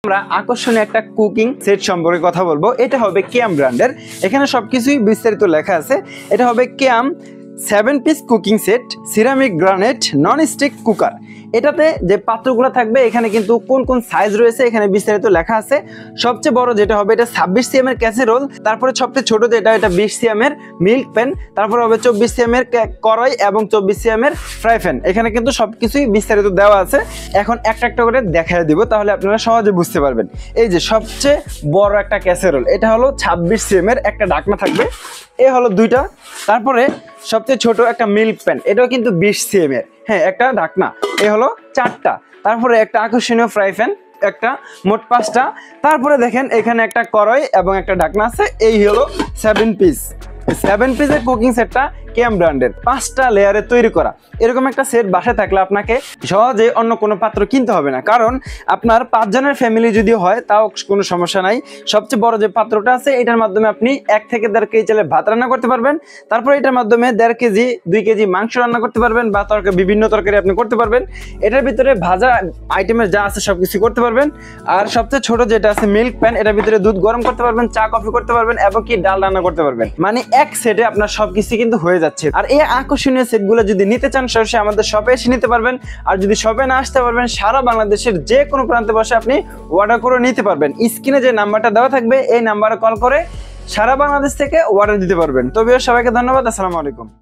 আমরা আকর্ষণীয় একটা কুকিং সেট সম্পর্কে কথা বলবো। এটা হবে কেয়াম ব্র্যান্ডের, এখানে সবকিছুই বিস্তারিত লেখা আছে। এটা হবে কেয়াম 7 piece cooking set ceramic granite non stick cooker. এটাতে যে পাত্রগুলো থাকবে এখানে কিন্তু কোন কোন সাইজ রয়েছে এখানে বিস্তারিত লেখা আছে। সবচেয়ে বড় যেটা হবে এটা 26 সিএম এর ক্যাসেরোল, তারপরে সবচেয়ে ছোট যেটা এটা 20 সিএম এর মিল্ক প্যান, তারপরে হবে 24 সিএম এর কড়াই এবং 24 সিএম এর ফ্রাই প্যান। এখানে কিন্তু সবকিছুই বিস্তারিত দেওয়া আছে। এখন একটা একটা করে দেখায় দিব, তাহলে আপনারা সহজে বুঝতে পারবেন। এই যে সবচেয়ে বড় একটা ক্যাসেরোল, এটা হলো 26 সিএম এর, একটা ঢাকনা থাকবে, এ হলো দুইটা। তারপরে সবচেয়ে ছোট একটা মিল্ক প্যান, এটাও কিন্তু 20 সিএম এর, হ্যাঁ একটা ঢাকনা, এ হলো 4টা। তারপরে একটা আকর্ষণীয় ফ্রাই প্যান, একটা, মোট 5টা। তারপরে দেখেন এখানে একটা কড়াই এবং একটা ঢাকনা আছে। এই হলো 7 পিস। 7 পিসের কুকিং সেটটা কেয়াম ব্র্যান্ডের, 5টা লেয়ারে তৈরি করা। এরকম একটা সেট বাসায় থাকলে আপনাকে সহজে অন্য কোনো পাত্র কিনতে হবে না, কারণ আপনার 5 জনের ফ্যামিলি যদি হয় তাও কোনো সমস্যা নাই। সবচেয়ে বড় যে পাত্রটা আছে এটার মাধ্যমে আপনি 1 থেকে 1.5 কেজি চালে ভাত রান্না করতে পারবেন। তারপর এটার মাধ্যমে 1.5 কেজি 2 কেজি মাংস রান্না করতে পারবেন, বা বিভিন্ন তরকারি আপনি করতে পারবেন। এটার ভিতরে ভাজা আইটেমের যা আছে সবকিছু করতে পারবেন। আর সবচেয়ে ছোট যেটা আছে মিল্ক প্যান, এটার ভিতরে দুধ গরম করতে পারবেন, চা কফি করতে পারবেন এবং কি ডাল রান্না করতে পারবেন। মানে এক সেটে আপনার সবকিছু কিন্তু হয়ে যাচ্ছে। আর এই আকর্ষণীয় সেটগুলো যদি নিতে চান সরাসরি আমাদের শপে এসে নিতে পারবেন। আর যদি শপে না আসতে পারবেন, সারা বাংলাদেশের যে কোনো প্রান্তে বসে আপনি অর্ডার করে নিতে পারবেন। স্ক্রিনে যে নাম্বারটা দেওয়া থাকবে এই নাম্বারে কল করে সারা বাংলাদেশ থেকে অর্ডার দিতে পারবেন। তবে সবাইকে ধন্যবাদ, আসসালামু আলাইকুম।